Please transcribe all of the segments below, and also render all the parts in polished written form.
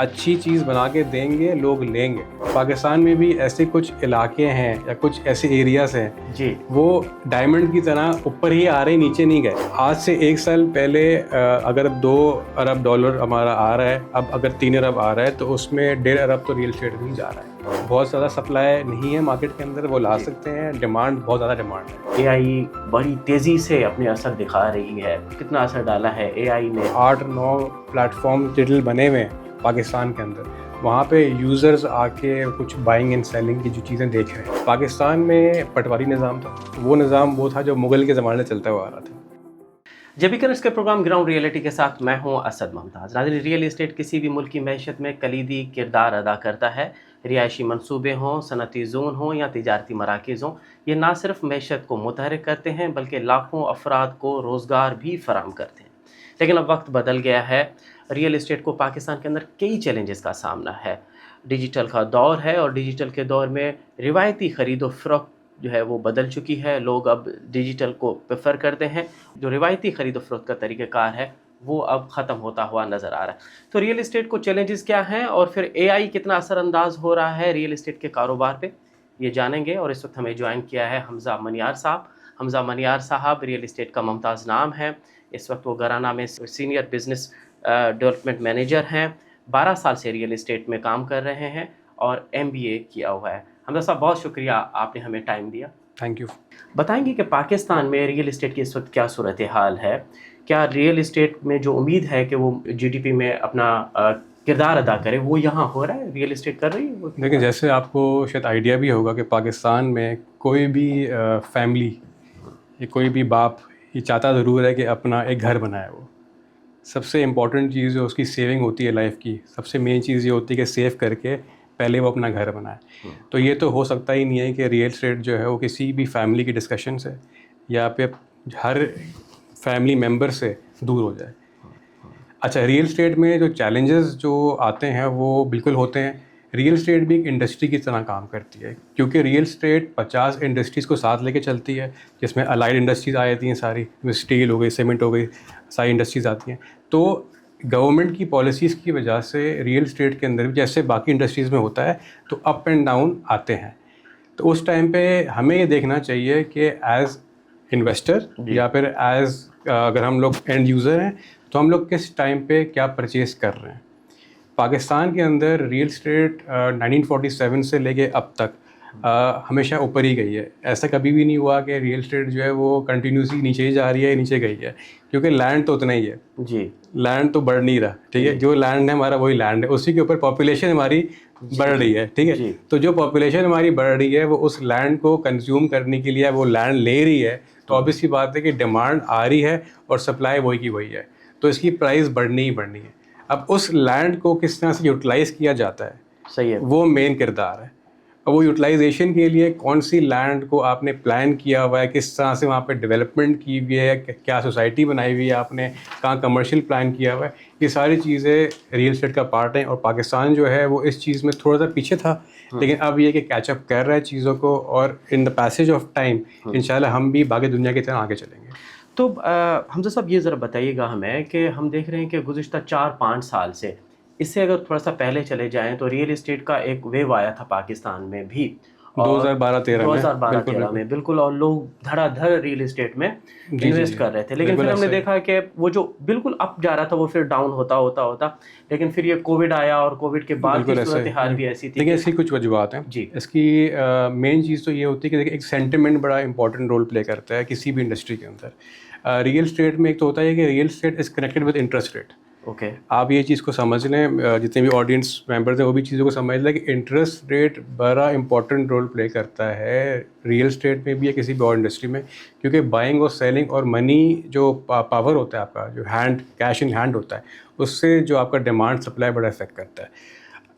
اچھی چیز بنا کے دیں گے لوگ لیں گے. پاکستان میں بھی ایسے کچھ علاقے ہیں یا کچھ ایسے ایریاز ہیں جی وہ ڈائمنڈ کی طرح اوپر ہی آ رہے نیچے نہیں گئے. آج سے 1 سال پہلے اگر $2 ارب ہمارا آ رہا ہے, اب اگر 3 ارب آ رہا ہے تو اس میں 1.5 ارب تو ریئل اسٹیٹ میں ہی جا رہا ہے. بہت زیادہ سپلائی نہیں ہے مارکیٹ کے اندر, وہ لا سکتے ہیں, ڈیمانڈ بہت زیادہ ڈیمانڈ ہے. اے آئی بڑی تیزی سے اپنے اثر دکھا رہی ہے. کتنا اثر ڈالا ہے اے آئی نے؟ 8-9 پلیٹ فارم ڈیجیٹل بنے ہوئے ہیں پاکستان کے اندر. وہاں پہ یوزرز آ کے کچھ بائنگ اینڈ سیلنگ کی جو چیزیں دیکھ رہے ہیں. پاکستان میں پٹواری نظام تھا, وہ نظام وہ تھا جو مغل کے زمانے سے چلتا ہوا آ رہا تھا. جبھی کرنس کے پروگرام گراؤنڈ ریئلٹی کے ساتھ میں ہوں اسد ممتاز. ناظرین, ریئل اسٹیٹ کسی بھی ملک کی معیشت میں کلیدی کردار ادا کرتا ہے. رہائشی منصوبے ہوں, صنعتی زون ہوں یا تجارتی مراکز ہوں, یہ نہ صرف معیشت کو متحرک کرتے ہیں بلکہ لاکھوں افراد کو روزگار بھی فراہم کرتے ہیں. لیکن اب وقت بدل گیا ہے. ریئل اسٹیٹ کو پاکستان کے اندر کئی چیلنجز کا سامنا ہے. ڈیجیٹل کا دور ہے اور ڈیجیٹل کے دور میں روایتی خرید و فروخت جو ہے وہ بدل چکی ہے. لوگ اب ڈیجیٹل کو پریفر کرتے ہیں. جو روایتی خرید و فروخت کا طریقہ کار ہے وہ اب ختم ہوتا ہوا نظر آ رہا ہے. تو ریئل اسٹیٹ کو چیلنجز کیا ہیں اور پھر اے آئی کتنا اثر انداز ہو رہا ہے ریئل اسٹیٹ کے کاروبار پہ, یہ جانیں گے. اور اس وقت ہمیں جوائن کیا ہے حمزہ منیار صاحب. حمزہ منیار صاحب ریئل اسٹیٹ کا ممتاز نام ہے. اس وقت وہ گھرانہ میں سینئر بزنس ڈیولپمنٹ مینیجر ہیں. 12 سال سے ریئل اسٹیٹ میں کام کر رہے ہیں اور MBA کیا ہوا ہے. حمزہ صاحب, بہت شکریہ آپ نے ہمیں ٹائم دیا. Thank you. بتائیں گے کہ پاکستان میں ریئل اسٹیٹ کی اس وقت کیا صورتحال ہے؟ کیا ریئل اسٹیٹ میں جو امید ہے کہ وہ GDP میں اپنا کردار ادا کرے وہ یہاں ہو رہا ہے؟ ریئل اسٹیٹ کر رہی ہے وہ؟ دیکھیں, جیسے آپ کو شاید آئیڈیا بھی ہوگا کہ پاکستان میں کوئی بھی فیملی یا کوئی بھی باپ یہ چاہتا ضرور ہے کہ اپنا ایک گھر بنائے. وہ سب سے امپورٹنٹ چیز جو اس کی سیونگ ہوتی ہے لائف کی, سب سے مین چیز یہ ہوتی ہے کہ سیو کر کے پہلے وہ اپنا گھر بنائے. تو یہ تو ہو سکتا ہی نہیں ہے کہ ریئل اسٹیٹ جو ہے وہ کسی بھی فیملی کی ڈسکشن سے یا پہ ہر فیملی ممبر سے دور ہو جائے. اچھا, ریئل اسٹیٹ میں جو چیلنجز جو آتے ہیں وہ بالکل ہوتے ہیں. ریئل اسٹیٹ بھی ایک انڈسٹری کی طرح کام کرتی ہے, کیونکہ ریئل اسٹیٹ 50 انڈسٹریز کو ساتھ لے کے چلتی ہے, جس میں الائڈ انڈسٹریز آ جاتی ہیں ساری, اسٹیل ہو گئی, سیمنٹ ہو گئی, ساری انڈسٹریز آتی ہیں. تو گورنمنٹ کی پالیسیز کی وجہ سے ریئل اسٹیٹ کے اندر بھی جیسے باقی انڈسٹریز میں ہوتا ہے تو اپ اینڈ ڈاؤن آتے ہیں. تو اس ٹائم پہ ہمیں یہ دیکھنا چاہیے کہ ایز انویسٹر یا پھر ایز اگر ہم لوگ اینڈ یوزر ہیں تو ہم لوگ کس ٹائم پہ کیا پرچیز کر رہے ہیں. پاکستان کے اندر ریئل اسٹیٹ 1947 سے لے کے اب تک ہمیشہ اوپر ہی گئی ہے. ایسا کبھی بھی نہیں ہوا کہ ریئل اسٹیٹ جو ہے وہ کنٹینیوسلی نیچے ہی جا رہی ہے, نیچے گئی ہے, کیونکہ لینڈ تو اتنا ہی ہے. جی, لینڈ تو بڑھ نہیں رہا, ٹھیک ہے. جو لینڈ ہے ہمارا وہی لینڈ ہے, اسی کے اوپر پاپولیشن ہماری بڑھ رہی ہے, ٹھیک ہے. تو جو پاپولیشن ہماری بڑھ رہی ہے وہ اس لینڈ کو کنزیوم کرنے کے لیے وہ لینڈ لے رہی ہے. تو obvious سی بات ہے کہ ڈیمانڈ آ رہی ہے اور سپلائی وہی کی وہی ہے, تو اس کی پرائز بڑھنی ہی بڑھنی ہے. اب اس لینڈ کو کس طرح سے یوٹیلائز کیا جاتا ہے, صحیح ہے, وہ مین کردار ہے. اور وہ یوٹیلائزیشن کے لیے کون سی لینڈ کو آپ نے پلان کیا ہوا ہے, کس طرح سے وہاں پہ ڈیولپمنٹ کی ہوئی ہے, کیا سوسائٹی بنائی ہوئی ہے آپ نے, کہاں کمرشل پلان کیا ہوا ہے, یہ ساری چیزیں ریئل اسٹیٹ کا پارٹ ہیں. اور پاکستان جو ہے وہ اس چیز میں تھوڑا سا پیچھے تھا, لیکن اب یہ کہ کیچ اپ کر رہا ہے چیزوں کو, اور ان دا پیسیج آف ٹائم انشاءاللہ ہم بھی باقی دنیا کی طرح آگے چلیں گے. تو حمزہ صاحب یہ ذرا بتائیے گا ہمیں کہ ہم دیکھ رہے ہیں کہ گزشتہ 4-5 سال سے, اس سے اگر تھوڑا سا پہلے چلے جائیں تو ریئل اسٹیٹ کا ایک ویو آیا تھا پاکستان میں بھی 2012-13 میں, بالکل, اور لوگ دھڑا دھڑ ریئل اسٹیٹ میں انویسٹ کر رہے تھے. لیکن پھر ہم نے دیکھا کہ وہ جو بالکل اپ جا رہا تھا وہ پھر ڈاؤن ہوتا, لیکن پھر یہ کووڈ آیا اور کووڈ کے بعد کی صورتحال بھی ایسی تھی. لیکن اس کی کچھ وجوہات ہیں. جی, اس کی مین چیز تو یہ ہوتی ہے کہ ایک سینٹیمنٹ بڑا امپورٹنٹ رول پلے کرتا ہے کسی بھی انڈسٹری کے اندر. ریئل اسٹیٹ میں ایک تو ہوتا ہے کہ real state is connected with interest rate. Okay, آپ یہ چیز کو سمجھ لیں, جتنے بھی آڈینس ممبرز ہیں وہ بھی چیزوں کو سمجھ لیں کہ انٹرسٹ ریٹ بڑا امپورٹنٹ رول پلے کرتا ہے ریئل اسٹیٹ میں بھی یا کسی بھی اور انڈسٹری میں, کیونکہ بائنگ اور سیلنگ اور منی جو پاور ہوتا ہے آپ کا, جو کیش ان ہینڈ ہوتا ہے, اس سے جو آپ کا ڈیمانڈ سپلائی بڑا افیکٹ کرتا ہے.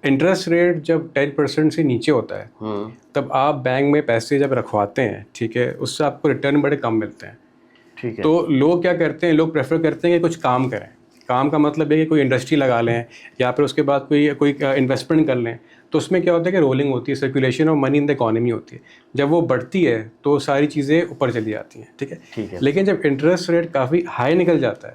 انٹرسٹ ریٹ جب 10% سے نیچے ہوتا ہے تب آپ بینک میں پیسے جب رکھواتے ہیں, ٹھیک ہے, اس سے آپ کو ریٹرن بڑے کم ملتے ہیں. ٹھیک ہے, تو لوگ کیا کرتے ہیں, لوگ پریفر کرتے ہیں کہ کچھ کام کریں. کام کا مطلب ہے کہ کوئی انڈسٹری لگا لیں یا پھر اس کے بعد کوئی انویسٹمنٹ کر لیں. تو اس میں کیا ہوتا ہے کہ رولنگ ہوتی ہے, circulation of money in the economy ہوتی ہے. جب وہ بڑھتی ہے تو ساری چیزیں اوپر چلی جاتی ہیں, ٹھیک ہے. لیکن جب انٹرسٹ ریٹ کافی ہائی نکل جاتا ہے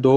2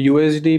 USD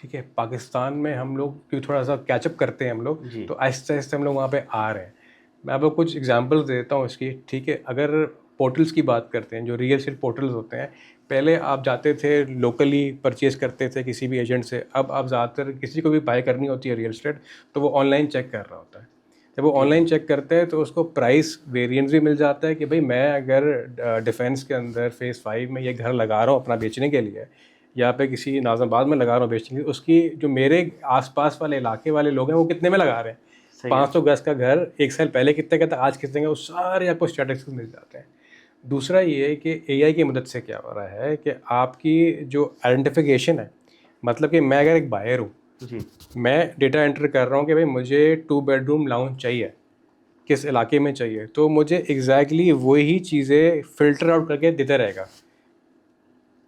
ٹھیک ہے. پاکستان میں ہم لوگ کیوں تھوڑا سا کیچ اپ کرتے ہیں ہم لوگ, تو آہستہ آہستہ ہم لوگ وہاں پہ آ رہے ہیں. میں آپ کو کچھ ایگزامپلس دیتا ہوں اس کی. ٹھیک ہے, اگر پورٹلس کی بات کرتے ہیں, جو ریئل اسٹیٹ پورٹلس ہوتے ہیں, پہلے آپ جاتے تھے لوکلی پرچیز کرتے تھے کسی بھی ایجنٹ سے. اب آپ زیادہ تر کسی کو بھی بائی کرنی ہوتی ہے ریئل اسٹیٹ, تو وہ آن لائن چیک کر رہا ہوتا ہے. جب وہ آن لائن چیک کرتے ہیں تو اس کو پرائس ویریئنس بھی مل جاتا ہے کہ بھائی میں اگر ڈیفینس کے اندر فیز 5 میں یہ گھر لگا رہا ہوں اپنا بیچنے کے لیے, یا پہ کسی ناظم آباد میں لگا رہا ہوں بیچنے کے لیے, اس کی جو میرے آس پاس والے علاقے والے لوگ ہیں وہ کتنے میں لگا رہے ہیں. 500 گز کا گھر ایک سال پہلے کتنے کا تھا, آج کتنے کا, وہ سارے آپ کو اسٹیٹسٹکس مل جاتے ہیں. دوسرا یہ ہے کہ اے آئی کی مدد سے کیا ہو رہا ہے کہ آپ کی جو آئیڈینٹیفیکیشن ہے, مطلب کہ میں اگر ایک بائر ہوں, میں ڈیٹا انٹر کر رہا ہوں کہ بھائی مجھے 2 بیڈروم لاؤنج چاہیے, کس علاقے میں چاہیے, تو مجھے ایگزیکٹلی وہی چیزیں فلٹر آؤٹ کر کے دیتا رہے گا.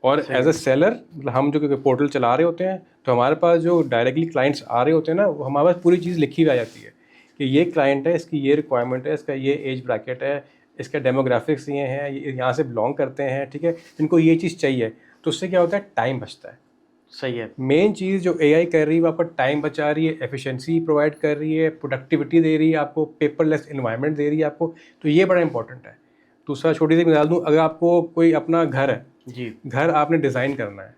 اور ایز اے سیلر ہم جو پورٹل چلا رہے ہوتے ہیں, تو ہمارے پاس جو ڈائریکٹلی کلائنٹس آ رہے ہوتے ہیں نا, وہ ہمارے پاس پوری چیز لکھی ہوئی آ جاتی ہے کہ یہ کلائنٹ ہے, اس کی یہ ریکوائرمنٹ ہے, اس کا یہ ایج بریکٹ ہے, اس کا ڈیموگرافکس یہ ہیں, یہاں سے بلانگ کرتے ہیں, ٹھیک ہے, ان کو یہ چیز چاہیے. تو اس سے کیا ہوتا ہے, ٹائم بچتا ہے. صحیح ہے. مین چیز جو اے آئی کر رہی ہے وہ آپ کا ٹائم بچا رہی ہے, ایفیشنسی پرووائڈ کر رہی ہے, پروڈکٹیوٹی دے رہی ہے آپ کو, پیپر لیس انوائرمنٹ دے رہی ہے آپ کو. تو یہ بڑا امپورٹنٹ ہے. دوسرا چھوٹی سی مثال دوں, اگر آپ کو کوئی اپنا گھر ہے, گھر آپ نے ڈیزائن کرنا ہے,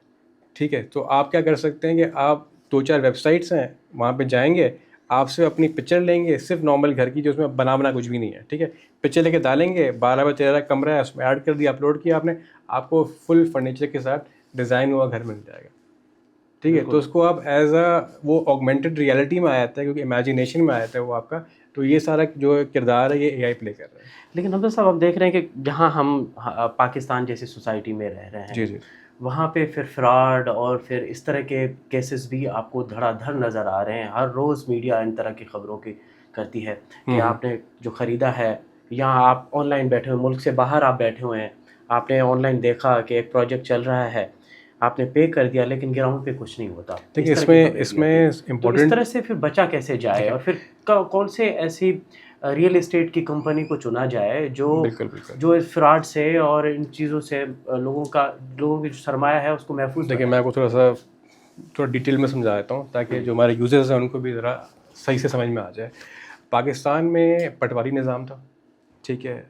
ٹھیک ہے, تو آپ کیا کر سکتے ہیں کہ آپ 2-4 ویب سائٹس ہیں, وہاں پہ جائیں گے, آپ سے اپنی پکچر لیں گے, صرف نارمل گھر کی جو اس میں بنا کچھ بھی نہیں ہے, ٹھیک ہے, پکچر لے کے ڈالیں گے, 12x13 کمرہ ہے, اس میں ایڈ کر دیا, اپلوڈ کیا آپ نے, آپ کو فل فرنیچر کے ساتھ ڈیزائن ہوا گھر مل جائے گا. ٹھیک ہے, تو اس کو آپ ایز اے وہ آگمنٹڈ ریئلٹی میں آ جاتا ہے, کیونکہ امیجنیشن میں آ جاتا ہے وہ آپ کا. تو یہ سارا جو کردار ہے یہ اے آئی پلے کر رہا ہے. لیکن حمزہ صاحب آپ دیکھ رہے ہیں کہ جہاں ہم پاکستان جیسی سوسائٹی میں رہ رہے ہیں, جی وہاں پہ پھر فراڈ اور پھر اس طرح کے کیسز بھی آپ کو دھڑا دھڑ نظر آ رہے ہیں. ہر روز میڈیا ان طرح کی خبروں کی کرتی ہے کہ آپ نے جو خریدا ہے, یا آپ آن لائن بیٹھے ہوئے, ملک سے باہر آپ بیٹھے ہوئے ہیں, آپ نے آن لائن دیکھا کہ ایک پروجیکٹ چل رہا ہے, آپ نے پے کر دیا, لیکن گراؤنڈ پہ کچھ نہیں ہوتا. دیکھیے اس میں تو اس طرح سے پھر بچا کیسے جائے, اور پھر کون سے ایسی ریئل اسٹیٹ کی کمپنی کو چنا جائے جو اس فراڈ سے اور ان چیزوں سے لوگوں کی جو سرمایہ ہے اس کو محفوظ. دیکھیے میں آپ کو تھوڑا ڈیٹیل میں سمجھا دیتا ہوں, تاکہ جو ہمارے یوزرز ہیں ان کو بھی ذرا صحیح سے سمجھ میں آ جائے. پاکستان میں پٹواری نظام تھا, ٹھیک ہے,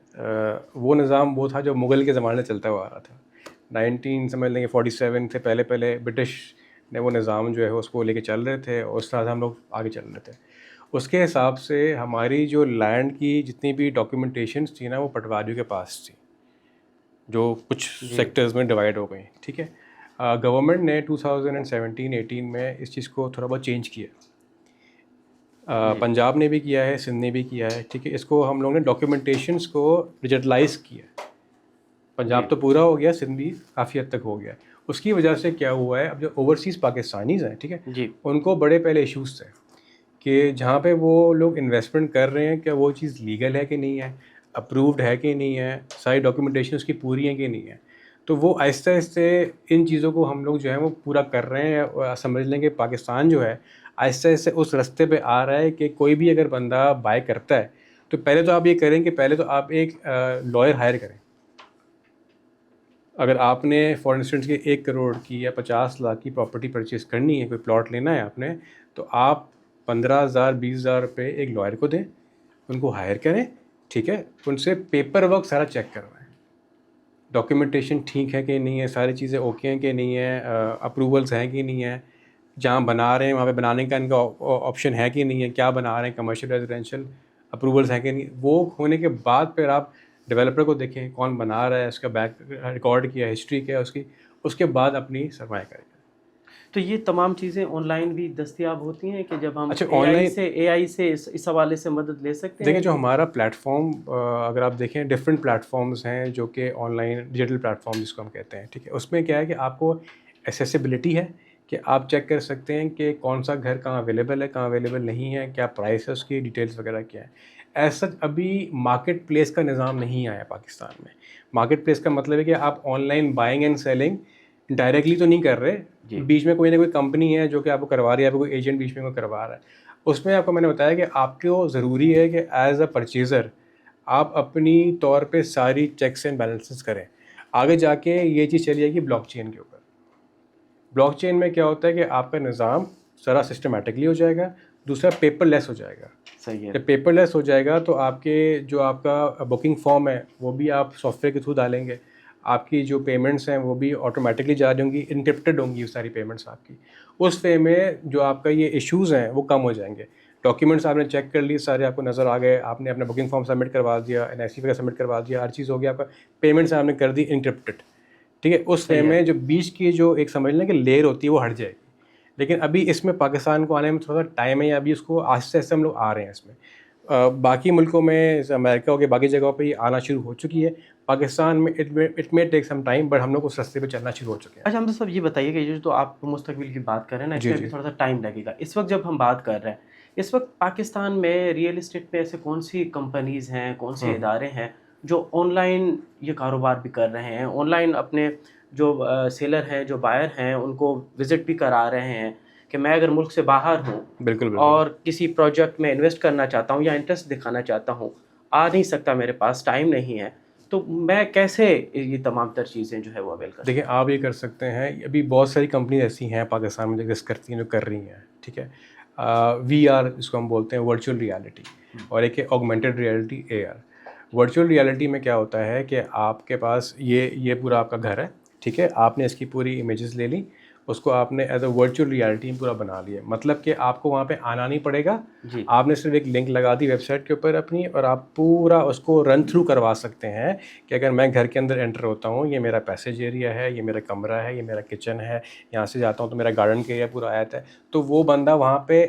وہ نظام وہ تھا جو مغل کے زمانے سے چلتا ہوا آ رہا تھا. 47 سے پہلے برٹش نے وہ نظام جو ہے اس کو لے کے چل رہے تھے, اور اس طرح سے ہم لوگ آگے چل رہے تھے. اس کے حساب سے ہماری جو لینڈ کی جتنی بھی ڈاکیومنٹیشنس تھی نا, وہ پٹواریوں کے پاس تھی, جو کچھ سیکٹرز میں ڈیوائڈ ہو گئی, ٹھیک ہے. گورنمنٹ نے 2017-18 میں اس چیز کو تھوڑا بہت چینج کیا. پنجاب نے بھی کیا ہے, سندھ نے بھی کیا ہے, ٹھیک ہے. اس کو ہم لوگوں نے ڈاکیومنٹیشنس کو ڈیجیٹلائز کیا. پنجاب تو پورا ہو گیا, سندھ بھی کافی حد تک ہو گیا. اس کی وجہ سے کیا ہوا ہے, اب جو اوورسیز پاکستانیز ہیں, ٹھیک ہے, ان کو بڑے پہلے ایشوز تھے کہ جہاں پہ وہ لوگ انویسٹمنٹ کر رہے ہیں, کیا وہ چیز لیگل ہے کہ نہیں ہے, اپرووڈ ہے کہ نہیں ہے, ساری ڈاکیومنٹیشن اس کی پوری ہیں کہ نہیں ہے. تو وہ آہستہ آہستہ ان چیزوں کو ہم لوگ جو ہے وہ پورا کر رہے ہیں. اور سمجھ لیں کہ پاکستان جو ہے آہستہ آہستہ اس رستے پہ آ رہا ہے کہ کوئی بھی اگر بندہ بائی کرتا ہے, تو پہلے تو آپ یہ کریں کہ پہلے تو آپ ایک لائر ہائر کریں. اگر آپ نے فار انسٹنس کی 1 کروڑ کی یا 50 لاکھ کی پراپرٹی پرچیز کرنی ہے, کوئی پلاٹ لینا ہے آپ نے, تو آپ 15,000-20,000 روپے ایک لائر کو دیں, ان کو ہائر کریں, ٹھیک ہے, ان سے پیپر ورک سارا چیک کروائیں, ڈاکیومنٹیشن ٹھیک ہے کہ نہیں ہے, ساری چیزیں اوکے ہیں کہ نہیں ہے, اپروولس ہیں کہ نہیں ہے, جہاں بنا رہے ہیں وہاں پہ بنانے کا ان کا آپشن ہے کہ نہیں ہے, کیا بنا رہے ہیں, کمرشل ریزیڈینشیل اپروولس ہیں کہ نہیں. وہ ہونے کے بعد پھر آپ ڈیولپر کو دیکھیں کون بنا رہا ہے, اس کا بیک ریکارڈ کیا, ہسٹری کیا اس کی, اس کے بعد اپنی سرمایہ کاری. تو یہ تمام چیزیں آن لائن بھی دستیاب ہوتی ہیں کہ جب ہم آن اے آئی سے اس حوالے سے مدد لے سکتے ہیں. دیکھیں جو ہمارا پلیٹ فارم, اگر آپ دیکھیں ڈفرینٹ پلیٹ فارمز ہیں جو کہ on line digital plate form جس کو ہم کہتے ہیں, ٹھیک ہے. اس میں کیا ہے کہ آپ کو ایسیسیبلٹی ہے کہ آپ چیک کر سکتے ہیں کہ کون سا گھر کہاں اویلیبل ہے, کہاں اویلیبل نہیں ہے, کیا پرائس ہے اس کی, ڈیٹیلس وغیرہ کیا ہے. ایسا ابھی مارکیٹ پلیس کا نظام نہیں آیا پاکستان میں. مارکیٹ پلیس کا مطلب ہے کہ آپ online buying and selling directly تو نہیں کر رہے, بیچ میں کوئی نہ کوئی کمپنی ہے جو کہ آپ کو کروا رہی ہے, آپ کو کوئی ایجنٹ بیچ میں کوئی کروا رہا ہے. اس میں آپ کو میں نے بتایا کہ آپ کو ضروری ہے کہ ایز اے پرچیزر آپ اپنی طور پہ ساری چیکس اینڈ بیلنسز کریں. آگے جا کے یہ چیز چلی جائے گی بلاک چین کے اوپر. بلاک چین میں کیا ہوتا ہے کہ آپ کا نظام ذرا سسٹمیٹکلی ہو جائے گا, دوسرا پیپر لیس ہو جائے گا. صحیح ہے. جب پیپر لیس ہو جائے گا تو آپ کے جو آپ کا بکنگ فارم ہے وہ بھی آپ سافٹ ویئر کے تھرو ڈالیں گے, آپ کی جو پیمنٹس ہیں وہ بھی آٹومیٹکلی جاری ہوں گی, انکرپٹڈ ہوں گی یہ ساری پیمنٹس آپ کی. اس وے میں جو آپ کا یہ ایشوز ہیں وہ کم ہو جائیں گے. ڈاکیومنٹس آپ نے چیک کر لی, سارے آپ کو نظر آ گئے, آپ نے اپنا بکنگ فارم سبمٹ کروا دیا, NIC وغیرہ سبمٹ کروا دیا, ہر چیز ہو گیا, آپ کا پیمنٹس آپ نے کر دی انکرپٹڈ, ٹھیک ہے. اس وے میں جو بیچ کی جو ایک سمجھ لیں کہ لیئر ہوتی ہے وہ ہٹ جائے گی. لیکن ابھی اس میں پاکستان کو آنے میں تھوڑا سا ٹائم ہے, ابھی اس کو آہستہ آہستہ ہم لوگ آ رہے ہیں اس میں. باقی ملکوں میں جیسے امریکہ ہو گیا, باقی جگہوں پہ یہ آنا شروع ہو چکی ہے. پاکستان میں it may take some time, but ہم لوگ اس رستے پہ چلنا شروع ہو چکے ہیں. اچھا ہم صاحب یہ بتائیے کہ جو آپ مستقبل کی بات کر رہے ہیں نا, اس میں بھی تھوڑا سا ٹائم لگے گا. اس وقت جب ہم بات کر رہے ہیں, اس وقت پاکستان میں ریئل اسٹیٹ پہ ایسے کون سی کمپنیز ہیں, کون سے ادارے ہیں جو آن لائن یہ کاروبار بھی کر رہے ہیں, آن لائن اپنے جو سیلر ہیں, جو بائر ہیں, ان کو وزٹ بھی کرا رہے ہیں کہ میں اگر ملک سے باہر ہوں بالکل اور کسی پروجیکٹ میں انویسٹ کرنا چاہتا ہوں یا انٹرسٹ دکھانا چاہتا ہوں, آ نہیں سکتا, میرے پاس ٹائم نہیں ہے, تو میں کیسے یہ تمام تر چیزیں جو ہے وہ اویل کر سکتا ہوں؟ دیکھیں آپ یہ کر سکتے ہیں, ابھی بہت ساری کمپنیز ایسی ہیں پاکستان میں جو ایگزسٹ کرتی ہیں, جو کر رہی ہیں, ٹھیک ہے. VR اس کو ہم بولتے ہیں ورچوئل ریالٹی, اور ایک ہے augmented reality AR. Virtual reality میں کیا ہوتا ہے کہ آپ کے پاس یہ پورا آپ کا گھر ہے, ٹھیک ہے, آپ نے اس کی پوری امیجز لے لی, اس کو آپ نے ایز اے ورچوئل ریالٹی پورا بنا لیا. مطلب کہ آپ کو وہاں پہ آنا نہیں پڑے گا, آپ نے صرف ایک لنک لگا دی ویب سائٹ کے اوپر اپنی, اور آپ پورا اس کو رن تھرو کروا سکتے ہیں کہ اگر میں گھر کے اندر انٹر ہوتا ہوں, یہ میرا پیسیج ایریا ہے, یہ میرا کمرہ ہے, یہ میرا کچن ہے, یہاں سے جاتا ہوں تو میرا گارڈن کا ایریا پورا آتا ہے, تو وہ بندہ وہاں پہ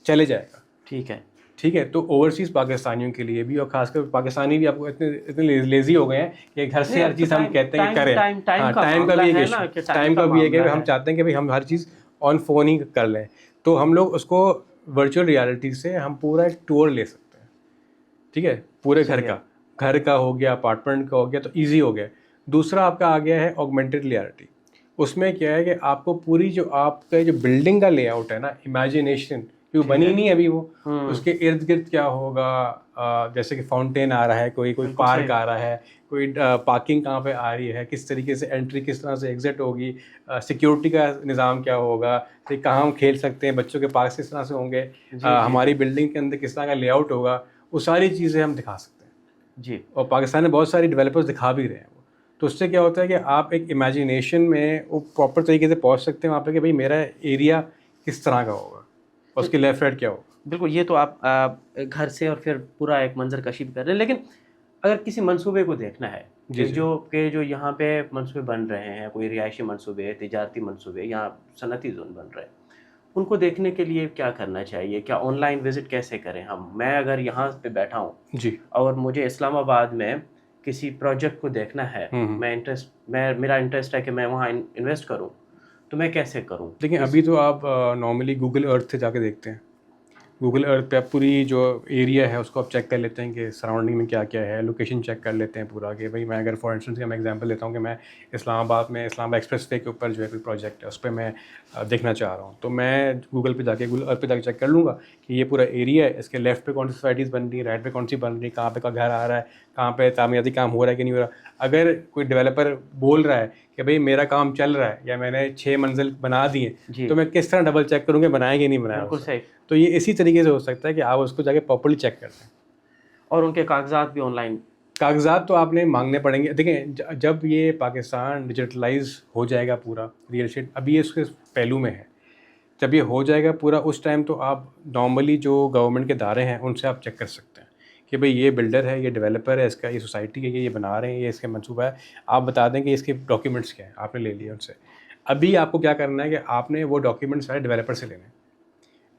چلے جائے گا. ٹھیک ہے, ٹھیک ہے. تو اوورسیز پاکستانیوں کے لیے بھی, اور خاص کر پاکستانی بھی آپ کو اتنے لیزی ہو گئے ہیں کہ گھر سے ہر چیز ہم کہتے ہیں کہ کریں. ہاں, ٹائم کا بھی ایک ایشو, ٹائم کا بھی ہے کہ ہم چاہتے ہیں کہ بھائی ہم ہر چیز آن فون ہی کر لیں. تو ہم لوگ اس کو ورچوئل ریالٹی سے ہم پورا ایک ٹور لے سکتے ہیں, ٹھیک ہے, پورے گھر کا ہو گیا, اپارٹمنٹ کا ہو گیا, تو ایزی ہو گیا. دوسرا آپ کا آ گیا ہے آگمنٹڈ ریالٹی. اس میں کیا ہے کہ آپ کو پوری جو آپ کا جو بلڈنگ کا لے آؤٹ ہے نا, امیجنیشن جو بنی نہیں ابھی, وہ اس کے ارد گرد کیا ہوگا, جیسے کہ فاؤنٹین آ رہا ہے, کوئی پارک آ رہا ہے, کوئی پارکنگ کہاں پہ آ رہی ہے, کس طریقے سے انٹری, کس طرح سے ایگزٹ ہوگی, سیکیورٹی کا نظام کیا ہوگا, کہاں ہم کھیل سکتے ہیں, بچوں کے پارک کس طرح سے ہوں گے, ہماری بلڈنگ کے اندر کس طرح کا لے آؤٹ ہوگا, وہ ساری چیزیں ہم دکھا سکتے ہیں. جی, اور پاکستان میں بہت ساری ڈیولپرز دکھا بھی رہے ہیں وہ. تو اس سے کیا ہوتا ہے کہ آپ ایک امیجنیشن میں وہ پراپر طریقے سے پہنچ سکتے ہیں وہاں پہ کہ بھائی میرا ایریا کس طرح کا ہوگا, اور اس کی لیفٹ رائٹ کیا ہوگا. بالکل, یہ تو آپ گھر سے اور پھر پورا ایک منظر کشی بھی کر رہے ہیں. لیکن اگر کسی منصوبے کو دیکھنا ہے جو یہاں پہ منصوبے بن رہے ہیں, کوئی رہائشی منصوبے, تجارتی منصوبے یا صنعتی زون بن رہے ہیں, ان کو دیکھنے کے لیے کیا کرنا چاہیے؟ کیا آن لائن وزٹ کیسے کریں ہم؟ میں اگر یہاں پہ بیٹھا ہوں جی, اور مجھے اسلام آباد میں کسی پروجیکٹ کو دیکھنا ہے, میرا انٹرسٹ ہے کہ میں وہاں انویسٹ کروں, تو میں کیسے کروں؟ دیکھیں ابھی تو آپ نارملی گوگل ارتھ سے جا کے دیکھتے ہیں. گوگل ارتھ پہ آپ پوری جو ایریا ہے اس کو آپ چیک کر لیتے ہیں کہ سراؤنڈنگ میں کیا کیا ہے, لوکیشن چیک کر لیتے ہیں پورا کہ بھائی میں اگر فار انسٹنس کا میں ایگزامپل لیتا ہوں کہ میں اسلام آباد میں اسلام آباد ایکسپریس وے کے اوپر جو ہے کوئی پروجیکٹ ہے اس پہ میں دیکھنا چاہ رہا ہوں, تو میں گوگل پہ ارتھ پہ جا کے چیک کر لوں گا کہ یہ پورا ایریا ہے, اس کے لیفٹ پہ کون سی سوسائٹیز بن رہی ہیں, رائٹ پہ کون سی بن رہی ہے, کہاں پہ کا گھر آ رہا ہے, کہاں پہ تعمیراتی کام ہو رہا ہے کہ نہیں ہو رہا. اگر کوئی ڈیولپر بول رہا ہے کہ بھائی میرا کام چل رہا ہے یا میں نے 6 منزل بنا دی ہیں, تو میں کس طرح ڈبل چیک کروں کہ بنائے کہ نہیں بنایا. بالکل صحیح. تو یہ اسی طریقے سے ہو سکتا ہے کہ آپ اس کو جا کے پراپرلی چیک کرتے ہیں. اور ان کے کاغذات بھی آن لائن, کاغذات تو آپ نے مانگنے پڑیں گے. دیکھیں جب یہ پاکستان ڈیجیٹلائز ہو جائے گا پورا ریئل اسٹیٹ, ابھی اس کے پہلو میں ہے, جب یہ ہو جائے گا پورا اس ٹائم تو آپ نارملی جو گورنمنٹ کے ادارے ہیں ان سے آپ چیک کر سکتے ہیں کہ بھئی یہ بلڈر ہے, یہ ڈیولپر ہے, اس کا یہ سوسائٹی ہے, یہ بنا رہے ہیں, یہ اس کا منصوبہ ہے, آپ بتا دیں کہ اس کے ڈاکیومنٹس کیا ہیں, آپ نے لے لیے ان سے. ابھی آپ کو کیا کرنا ہے کہ آپ نے وہ ڈاکیومنٹس سارے ڈیولپر سے لینے ہیں.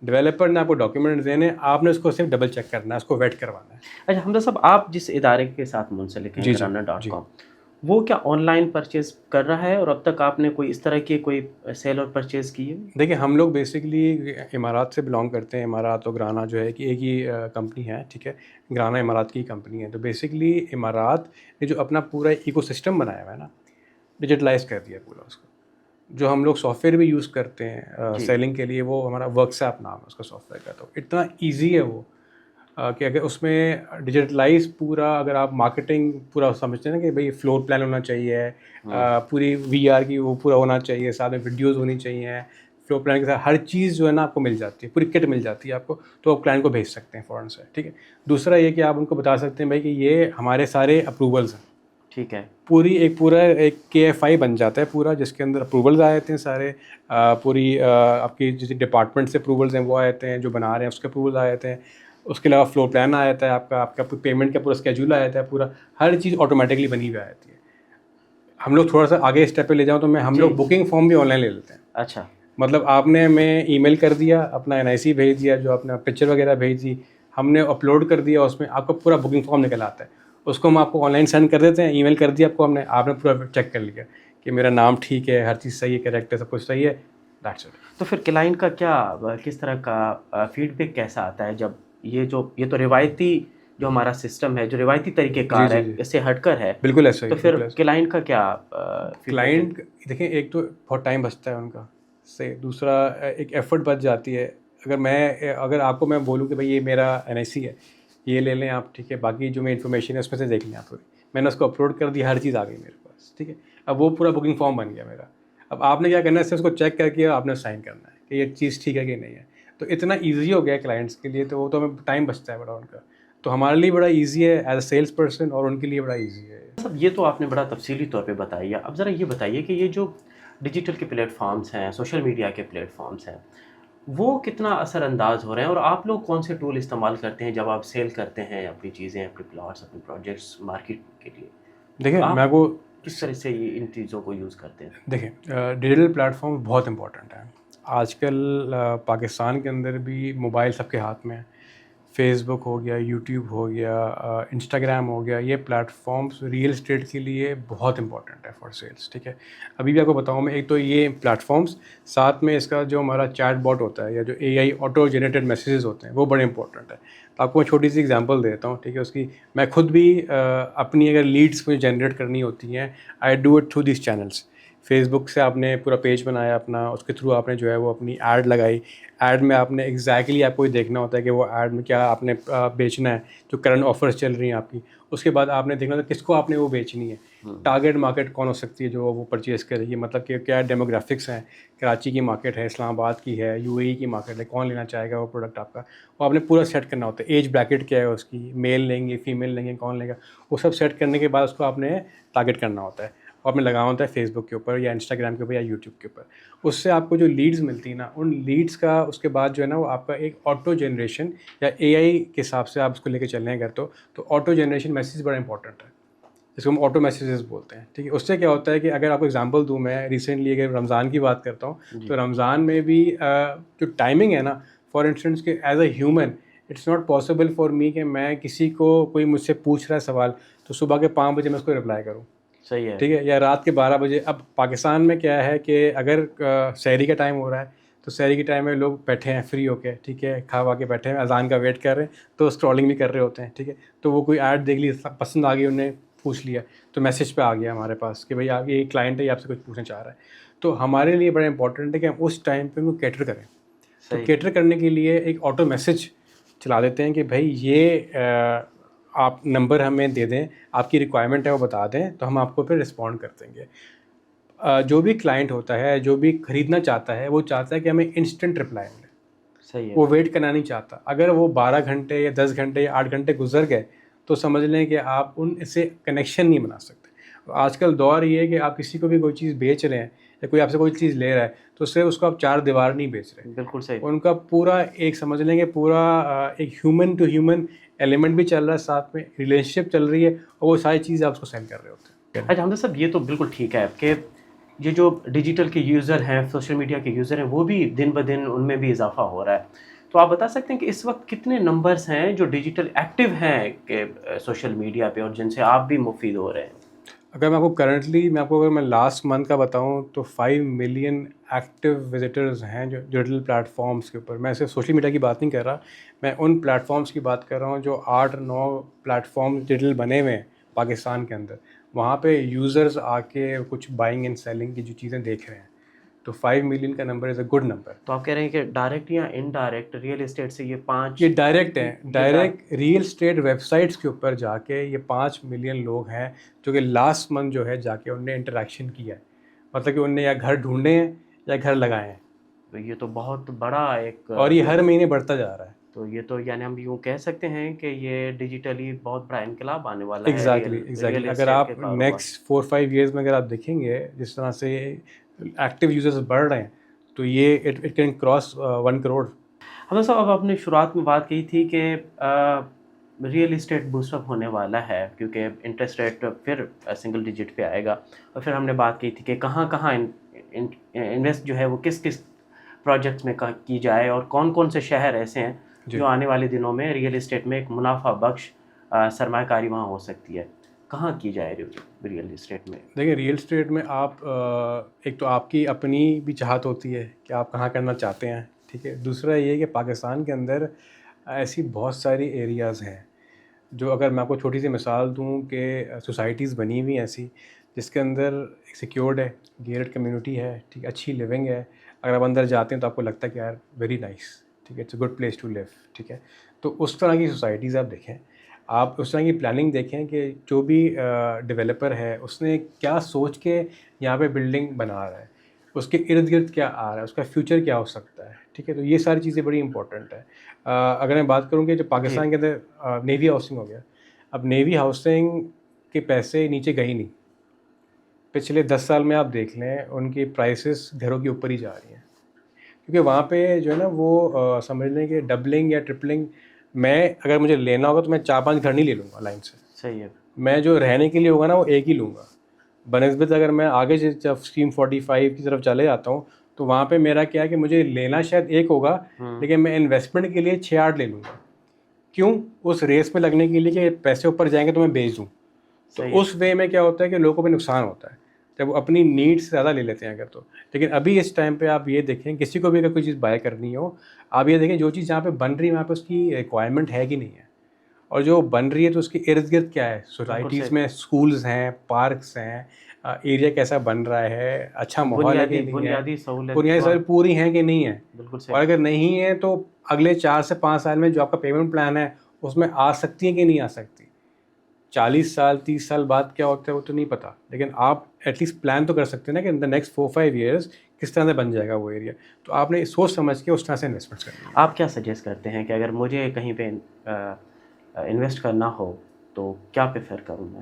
ڈیولپر نے آپ کو ڈاکیومنٹس دینے, آپ نے اس کو صرف ڈبل چیک کرنا ہے, اس کو ویٹ کروانا ہے. اچھا حمزہ صاحب, آپ جس ادارے کے ساتھ منسلک ہیں Grana.com, وہ کیا آن لائن پرچیز کر رہا ہے, اور اب تک آپ نے کوئی اس طرح کی کوئی سیل اور پرچیز کی ہے؟ دیکھیں ہم لوگ بیسکلی امارات سے بلانگ کرتے ہیں. امارات اور گرانا جو ہے کہ ایک ہی کمپنی ہے, ٹھیک ہے, گرانا امارات کی کمپنی ہے. تو بیسکلی امارات نے جو اپنا پورا ایکو سسٹم بنایا ہوا ہے نا, ڈیجیٹلائز کر دیا پورا اس کو. جو ہم لوگ سافٹ ویئر بھی یوز کرتے ہیں سیلنگ کے لیے, وہ ہمارا ورکساپ نام ہے اس کا سافٹ ویئر کا. تو اتنا ایزی ہے وہ, کہ اگر اس میں ڈیجیٹلائز پورا، اگر آپ مارکیٹنگ پورا سمجھتے ہیں نا کہ بھائی فلور پلان ہونا چاہیے، پوری وی آر کی وہ پورا ہونا چاہیے، ساتھ میں ویڈیوز ہونی چاہیے، فلور پلان کے ساتھ ہر چیز جو ہے نا آپ کو مل جاتی ہے، پوری کٹ مل جاتی ہے آپ کو، تو آپ کلائنٹ کو بھیج سکتے ہیں فوراً سے. ٹھیک ہے. دوسرا یہ کہ آپ ان کو بتا سکتے ہیں بھائی کہ یہ ہمارے سارے اپروولز ہیں. ٹھیک ہے. پورا ایک KFI بن جاتا ہے پورا، جس کے اندر اپروولز آ جاتے ہیں سارے، پوری آپ کی جس ڈپارٹمنٹ سے اپروولز ہیں وہ آ جاتے ہیں، جو بنا رہے ہیں اس کے اپروولز آ جاتے ہیں. اس کے علاوہ فلور پلان آ جاتا ہے آپ کا پیمنٹ کا پورا اسکیجول آ جاتا ہے، پورا ہر چیز آٹومیٹکلی بنی ہوئی آ جاتی ہے. ہم لوگ تھوڑا سا آگے اسٹیپ پہ لے جاؤں تو ہم لوگ بکنگ فارم بھی آن لائن لے لیتے ہیں. اچھا. مطلب آپ نے ہمیں ای میل کر دیا، اپنا NIC بھیج دیا، جو اپنا پکچر وغیرہ بھیج دی، ہم نے اپلوڈ کر دیا، اس میں آپ کو پورا بکنگ فارم نکل آتا ہے. اس کو ہم آپ کو آن لائن سینڈ کر دیتے ہیں، ای میل کر دیا آپ نے پورا چیک کر لیا کہ میرا نام ٹھیک ہے، ہر چیز صحیح ہے، کریکٹ ہے، سب کچھ صحیح ہے. That's it. تو پھر کلائنٹ کا کس طرح کا فیڈ بیک کیسا آتا ہے جب یہ تو روایتی جو ہمارا سسٹم ہے، جو روایتی طریقہ کار ہے، اس سے ہٹ کر ہے، بالکل ایسا ہی. تو پھر کلائنٹ کا کیا کلائنٹ دیکھیں، ایک تو بہت ٹائم بچتا ہے ان کا سے، دوسرا ایک ایفرٹ بچ جاتی ہے. اگر آپ کو میں بولوں کہ بھائی یہ میرا NIC ہے، یہ لے لیں آپ، ٹھیک ہے، باقی جو میری انفارمیشن ہے اس میں سے دیکھ لیں آپ پوری، میں نے اس کو اپلوڈ کر دی، ہر چیز آ گئی میرے پاس. ٹھیک ہے. اب وہ پورا بکنگ فارم بن گیا میرا. اب آپ نے کیا کرنا ہے، اس کو چیک کر کے آپ نے سائن کرنا ہے کہ یہ چیز ٹھیک ہے کہ نہیں ہے. تو اتنا ایزی ہو گیا ہے کلائنٹس کے لیے، تو وہ تو ہمیں ٹائم بچتا ہے بڑا ان کا، تو ہمارے لیے بڑا ایزی ہے ایز اے سیلس پرسن، اور ان کے لیے بڑا ایزی ہے. سب یہ تو آپ نے بڑا تفصیلی طور پہ بتایا. اب ذرا یہ بتائیے کہ یہ جو ڈیجیٹل کے پلیٹ فارمز ہیں، سوشل میڈیا کے پلیٹ فارمز ہیں، وہ کتنا اثر انداز ہو رہے ہیں، اور آپ لوگ کون سے ٹول استعمال کرتے ہیں جب آپ سیل کرتے ہیں اپنی چیزیں، اپنے پلاٹس، اپنے پروجیکٹس مارکیٹ کے لیے؟ دیکھیں آپ میں کو کس طرح سے ان چیزوں کو یوز کرتے ہیں؟ دیکھیں ڈیجیٹل پلیٹ فارم بہت امپورٹنٹ ہے. آج کل پاکستان کے اندر بھی موبائل سب کے ہاتھ میں ہے. فیس بک ہو گیا، یوٹیوب ہو گیا، انسٹاگرام ہو گیا، یہ پلیٹ فارمس ریئل اسٹیٹ کے لیے بہت امپورٹنٹ ہے فار سیلس. ٹھیک ہے. ابھی بھی آپ کو بتاؤں میں، ایک تو یہ پلیٹ فارمس، ساتھ میں اس کا جو ہمارا چیٹ باٹ ہوتا ہے، یا جو AI آٹو جنریٹڈ میسیجز ہوتے ہیں، وہ بڑے امپورٹنٹ ہے. آپ کو میں چھوٹی سی ایگزامپل دیتا ہوں. ٹھیک ہے. اس کی میں خود بھی اپنی اگر لیڈس مجھے جنریٹ کرنی ہوتی ہیں، I do it through these channels. Facebook سے آپ نے پورا پیج بنایا اپنا، اس کے تھرو آپ نے جو ہے وہ اپنی ایڈ لگائی. ایڈ میں آپ نے ایگزیکٹلی آپ کو یہ دیکھنا ہوتا ہے کہ وہ ایڈ میں کیا آپ نے بیچنا ہے، جو کرنٹ آفرز چل رہی ہیں آپ کی. اس کے بعد آپ نے دیکھنا ہوتا ہے کس کو آپ نے وہ بیچنی ہے، ٹارگیٹ مارکیٹ کون ہو سکتی ہے جو وہ پرچیز کرے گی، مطلب کہ کیا ڈیموگرافکس ہیں، کراچی کی مارکیٹ ہے، اسلام آباد کی ہے، UAE کی مارکیٹ ہے، کون لینا چاہے گا وہ پروڈکٹ آپ کا. وہ آپ نے پورا سیٹ کرنا ہوتا ہے. ایج بریکٹ کیا ہے اس کی، میل لیں گے، فیمیل لیں گے، کون لے گا، وہ سب سیٹ کرنے کے بعد اس کو آپ نے ٹارگیٹ کرنا ہوتا ہے. اور آپ نے لگانا ہوتا ہے فیس بک کے اوپر، یا انسٹاگرام کے اوپر، یا یوٹیوب کے اوپر. اس سے آپ کو جو لیڈز ملتی ہیں نا، ان لیڈس کا اس کے بعد جو ہے نا وہ آپ کا ایک آٹو جنریشن، یا AI کے حساب سے آپ اس کو لے کے چلیں اگر تو آٹو جنریشن میسیج بڑا امپورٹنٹ ہے، جس کو ہم آٹو میسیجز بولتے ہیں. ٹھیک ہے. اس سے کیا ہوتا ہے کہ اگر آپ کو ایگزامپل دوں، میں ریسنٹلی اگر رمضان کی بات کرتا ہوں، تو رمضان میں بھی جو ٹائمنگ ہے نا، فار انسٹنس کہ as a human it's not possible for me کہ میں کسی کو، کوئی مجھ سے پوچھ رہا ہے سوال، تو صبح کے 5 بجے میں اس کو رپلائی کروں. صحیح ہے. ٹھیک ہے. یا رات کے 12 بجے. اب پاکستان میں کیا ہے کہ اگر سحری کا ٹائم ہو رہا ہے، تو سحری کے ٹائم میں لوگ بیٹھے ہیں فری ہو کے، ٹھیک ہے، کھا وا کے بیٹھے ہیں، اذان کا ویٹ کر رہے ہیں، تو اسکرولنگ بھی کر رہے ہوتے ہیں. ٹھیک ہے. تو وہ کوئی ایڈ دیکھ لی، پسند آ گئی، انہیں پوچھ لیا، تو میسیج پہ آ گیا ہمارے پاس کہ بھائی آپ یہ کلائنٹ ہے، یہ آپ سے کچھ پوچھنا چاہ رہا ہے. تو ہمارے لیے بڑا امپورٹنٹ ہے کہ ہم اس ٹائم پہ وہ کیٹر کریں. تو کیٹر کرنے کے لیے ایک آٹو میسیج چلا دیتے ہیں کہ بھائی یہ آپ نمبر ہمیں دے دیں، آپ کی ریکوائرمنٹ ہے وہ بتا دیں، تو ہم آپ کو پھر رسپونڈ کر دیں گے. جو بھی کلائنٹ ہوتا ہے، جو بھی خریدنا چاہتا ہے، وہ چاہتا ہے کہ ہمیں انسٹنٹ رپلائی ملے. صحیح ہے. وہ ویٹ کرنا نہیں چاہتا. اگر وہ 12 گھنٹے یا 10 گھنٹے یا 8 گھنٹے گزر گئے، تو سمجھ لیں کہ آپ ان سے کنیکشن نہیں بنا سکتے. آج کل دور یہ ہے کہ آپ کسی کو بھی کوئی چیز بیچ رہے ہیں، یا کوئی آپ سے کوئی چیز لے رہا ہے، تو صرف اس کو آپ 4 دیوار نہیں بیچ رہے. بالکل صحیح. ان کا پورا ایک سمجھ لیں کہ پورا ایک ہیومن ٹو ہیومن ایلیمنٹ بھی چل رہا ہے، ساتھ میں ریلیشن شپ چل رہی ہے، اور وہ ساری چیزیں آپ اس کو سینڈ کر رہے ہوتے ہیں. اچھا حمزہ صاحب، یہ تو بالکل ٹھیک ہے کہ یہ جو ڈیجیٹل کے یوزر ہیں، سوشل میڈیا کے یوزر ہیں، وہ بھی دن بہ دن ان میں بھی اضافہ ہو رہا ہے. تو آپ بتا سکتے ہیں کہ اس وقت کتنے نمبرز ہیں جو ڈیجیٹل ایکٹیو ہیں کہ سوشل میڈیا پہ، اور جن سے آپ بھی مفید ہو رہے ہیں؟ اگر میں آپ کو اگر میں لاسٹ منتھ کا بتاؤں، تو 5 ملین ایکٹیو وزٹرز ہیں جو ڈیجیٹل پلیٹ فارمس کے اوپر. میں صرف سوشل میڈیا کی بات نہیں کر رہا، میں ان پلیٹ فارمس کی بات کر رہا ہوں جو 8-9 پلیٹ فارم ڈیجیٹل بنے ہوئے ہیں پاکستان کے اندر. وہاں پہ یوزرز آ کے کچھ بائنگ اینڈ سیلنگ کی جو چیزیں دیکھ رہے ہیں. تو 5 ملین کا number is a good number. تو آپ کہہ رہے ہیں کہ ڈائریکٹ یا انڈائریکٹ ریئل اسٹیٹ سے یہ 5 یہ ڈائریکٹ ہیں, direct real estate web sites کے اوپر جا کے یہ 5 ملین لوگ ہیں جو کہ لاسٹ منتھ جو ہے جا کے انہوں نے انٹریکشن کیا ہے, مطلب کہ انہوں نے یا گھر ڈھونڈے ہیں یا گھر لگائے ہیں. تو یہ تو بہت بڑا ایک, اور یہ ہر مہینے بڑھتا جا رہا ہے. تو یہ تو یعنی ہم یوں کہہ سکتے ہیں کہ یہ ڈیجیٹلی بہت بڑا انقلاب آنے والا ہے. ایگزیکٹلی اگر آپ نیکسٹ 4-5 ایئرز میں اگر آپ دیکھیں گے جس طرح سے ایکٹیو یوزرز بڑھ رہے ہیں تو یہ اٹ کین کراس 1 کروڑ. حمزہ صاحب, اب آپ نے شروعات میں بات کی تھی کہ ریئل اسٹیٹ بوسٹ اپ ہونے والا ہے کیونکہ انٹرسٹ ریٹ پھر سنگل ڈیجٹ پہ آئے گا, اور پھر ہم نے بات کی تھی کہ کہاں کہاں انویسٹ جو ہے وہ کس کس پروجیکٹس میں کی جائے, اور کون کون سے شہر ایسے ہیں جو آنے والے دنوں میں ریئل اسٹیٹ میں ایک منافع بخش سرمایہ کاری وہاں ہو سکتی ہے. کہاں کی جائے ریئل اسٹیٹ میں؟ دیکھیں ریئل اسٹیٹ میں آپ ایک تو آپ کی اپنی بھی چاہت ہوتی ہے کہ آپ کہاں کرنا چاہتے ہیں, ٹھیک ہے. دوسرا یہ کہ پاکستان کے اندر ایسی بہت ساری ایریاز ہیں جو, اگر میں آپ کو چھوٹی سی مثال دوں کہ سوسائٹیز بنی ہوئی ایسی جس کے اندر ایک سیکیورڈ ہے, گیٹڈ کمیونٹی ہے, ٹھیک, اچھی لیونگ ہے. اگر آپ اندر جاتے ہیں تو آپ کو لگتا ہے کہ یار ویری نائس, ٹھیک ہے, it's a good place to live, ٹھیک ہے. تو اس طرح کی سوسائٹیز آپ دیکھیں, آپ اس طرح کی پلاننگ دیکھیں کہ جو بھی ڈیولپر ہے اس نے کیا سوچ کے یہاں پہ بلڈنگ بنا رہا ہے, اس کے ارد گرد کیا آ رہا ہے, اس کا فیوچر کیا ہو سکتا ہے, ٹھیک ہے. تو یہ ساری چیزیں بڑی امپورٹنٹ ہے. اگر میں بات کروں کہ جو پاکستان کے اندر نیوی ہاؤسنگ ہو گیا, اب نیوی ہاؤسنگ کے پیسے نیچے گئی نہیں. پچھلے 10 سال میں آپ دیکھ لیں ان کی پرائسز گھروں کے اوپر ہی جا رہی ہیں, کیونکہ وہاں پہ جو ہے نا وہ سمجھ لیں کہ ڈبلنگ یا ٹرپلنگ, میں اگر مجھے لینا ہوگا تو میں 4-5 گھر نہیں لے لوں گا لائن سے. صحیح ہے. میں جو رہنے کے لیے ہوگا نا وہ ایک ہی لوں گا. بنسبت اگر میں آگے جب اسکیم 45 کی طرف چلے جاتا ہوں تو وہاں پہ میرا کیا ہے کہ مجھے لینا شاید ایک ہوگا لیکن میں انویسٹمنٹ کے لیے 6-8 لے لوں گا. کیوں؟ اس ریس میں لگنے کے لیے کہ پیسے اوپر جائیں گے تو میں بیچ دوں. تو اس وے میں کیا ہوتا ہے کہ لوگوں کو بھی نقصان ہوتا ہے جب وہ اپنی نیڈ سے زیادہ لے لیتے ہیں اگر تو. لیکن ابھی اس ٹائم پہ آپ یہ دیکھیں, کسی کو بھی اگر کوئی چیز بائی کرنی ہو, آپ یہ دیکھیں جو چیز جہاں پہ بن رہی ہے وہاں پہ اس کی ریکوائرمنٹ ہے کہ نہیں ہے, اور جو بن رہی ہے تو اس کے ارد گرد کیا ہے, سوسائٹیز میں اسکولز ہیں, پارکس ہیں, ایریا کیسا بن رہا ہے, اچھا ماحول ہے کہ نہیں ہے, بنیادی سہولت پوری ہیں کہ نہیں ہے. اور اگر نہیں ہے تو اگلے 4 سے 5 سال میں جو آپ کا پیمنٹ پلان ہے اس میں آ سکتی ہے کہ نہیں آ سکتی. 40 سال 30 سال بعد کیا ہوتا ہے وہ تو نہیں پتہ, لیکن آپ ایٹ لیسٹ پلان تو کر سکتے ہیں نا کہ ان دا نیکسٹ 4-5 ایئرس کس طرح سے بن جائے گا وہ ایریا. تو آپ نے سوچ سمجھ کے اس طرح سے انویسٹمنٹ کرنی ہے. آپ کیا سجیسٹ کرتے ہیں کہ اگر مجھے کہیں پہ انویسٹ کرنا ہو تو کیا پریفر کروں میں؟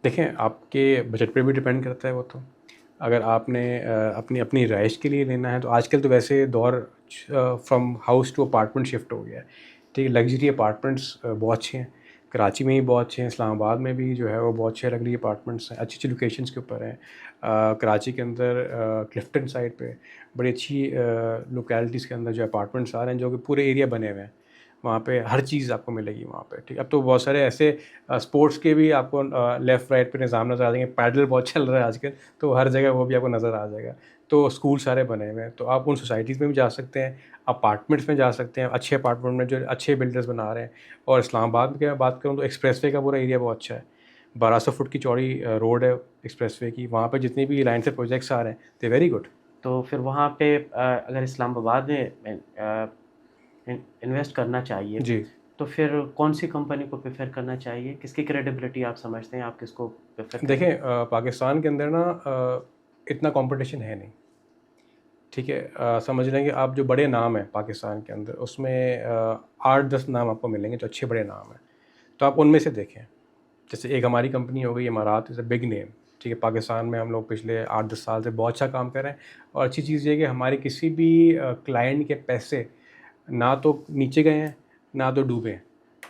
دیکھیں آپ کے بجٹ پہ بھی ڈپینڈ کرتا ہے وہ تو. اگر آپ نے اپنی رہائش کے لیے لینا ہے تو آج کل تو ویسے دور from house to apartment shift ہو گیا ہے, ٹھیک ہے. لگژری اپارٹمنٹس بہت اچھے ہیں, کراچی میں بھی بہت اچھے ہیں, اسلام آباد میں بھی جو ہے وہ بہت اچھے لگژری اپارٹمنٹس ہیں, اچھی اچھی لوکیشنس کے اوپر ہیں. کراچی کے اندر کلفٹن سائڈ پہ بڑی اچھی لوکیلٹیز کے اندر جو اپارٹمنٹس آ رہے ہیں جو کہ پورے ایریا بنے ہوئے ہیں, وہاں پہ ہر چیز آپ کو ملے گی وہاں پہ, ٹھیک. اب تو بہت سارے ایسے اسپورٹس کے بھی آپ کو لیفٹ رائٹ پہ نظام نظر آ جائیں گے, پیڈل بہت چل رہا ہے آج کل تو ہر جگہ وہ بھی آپ کو نظر آ جائے گا. تو اسکول سارے بنے ہوئے ہیں, تو آپ ان سوسائٹیز میں بھی جا سکتے ہیں, اپارٹمنٹس میں جا سکتے ہیں, اچھے اپارٹمنٹ میں جو اچھے بلڈرز بنا رہے ہیں. اور اسلام آباد میں کیا بات کروں تو ایکسپریس وے کا پورا ایریا بہت اچھا ہے, 1200 فٹ کی چوڑی روڈ ہے ایکسپریس وے کی, وہاں پہ جتنی بھی لائن سے پروجیکٹس آ رہے ہیں دے ویری گڈ. تو پھر وہاں پہ اگر اسلام آباد میں انویسٹ کرنا چاہیے جی, تو پھر کون سی کمپنی کو پریفر کرنا چاہیے, کس کی کریڈیبلٹی آپ سمجھتے ہیں, آپ کس کو پریفر کریں؟ دیکھیں پاکستان کے اندر نا اتنا کمپٹیشن ہے نہیں, ٹھیک ہے. سمجھ لیں کہ آپ جو بڑے نام ہیں پاکستان کے اندر اس میں 8-10 نام آپ کو ملیں گے جو اچھے بڑے نام ہیں, تو آپ ان میں سے دیکھیں. جیسے ایک ہماری کمپنی ہو گئی امارات, از اے بگ نیم, ٹھیک ہے. پاکستان میں ہم لوگ پچھلے 8-10 سال سے بہت اچھا کام کر رہے ہیں, اور اچھی چیز یہ کہ ہمارے کسی بھی کلائنٹ کے پیسے نہ تو نیچے گئے ہیں نہ تو ڈوبے ہیں,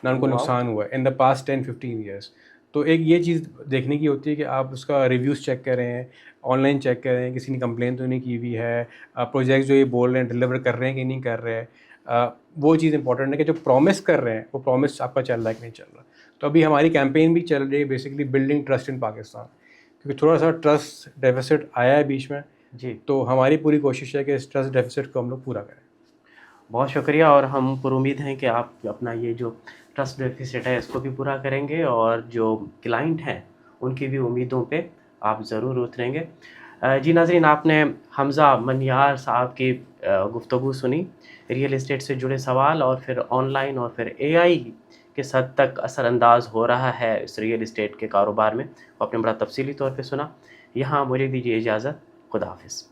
نہ ان کو نقصان ہوا ہے ان دا پاسٹ 10-15 ایئرس. تو ایک یہ چیز دیکھنے کی ہوتی ہے کہ آپ اس کا ریویوز چیک کریں, آن لائن چیک کریں, کسی نے کمپلین تو نہیں کی ہوئی ہے, پروجیکٹ جو یہ بول رہے ہیں ڈلیور کر رہے ہیں کہ نہیں کر رہے. وہ چیز امپورٹنٹ ہے کہ جو پرومس کر رہے ہیں وہ پرومس آپ کا چل رہا ہے کہ نہیں چل رہا. تو ابھی ہماری کیمپین بھی چل رہی ہے basically building trust in Pakistan, کیونکہ تھوڑا سا ٹرسٹ ڈیفیسٹ آیا ہے بیچ میں. جی, تو ہماری پوری کوشش ہے کہ اس ٹرسٹ ڈیفیسٹ کو ہم لوگ پورا کریں. بہت شکریہ, اور ہم پر امید ہیں کہ آپ اپنا یہ جو ٹرسٹ ڈیفیسٹ ہے اس کو بھی پورا کریں گے, اور جو کلائنٹ ہیں ان کی بھی امیدوں پہ آپ ضرور اتریں گے. جی ناظرین، آپ نے حمزہ منیار صاحب کی گفتگو سنی، ریئل اسٹیٹ سے جڑے سوال اور پھر آن لائن اور پھر اے آئی کس حد تک اثر انداز ہو رہا ہے اس ریئل اسٹیٹ کے کاروبار میں، وہ آپ نے بڑا تفصیلی طور پہ سنا۔ یہاں مجھے دیجیے اجازت، خدا حافظ۔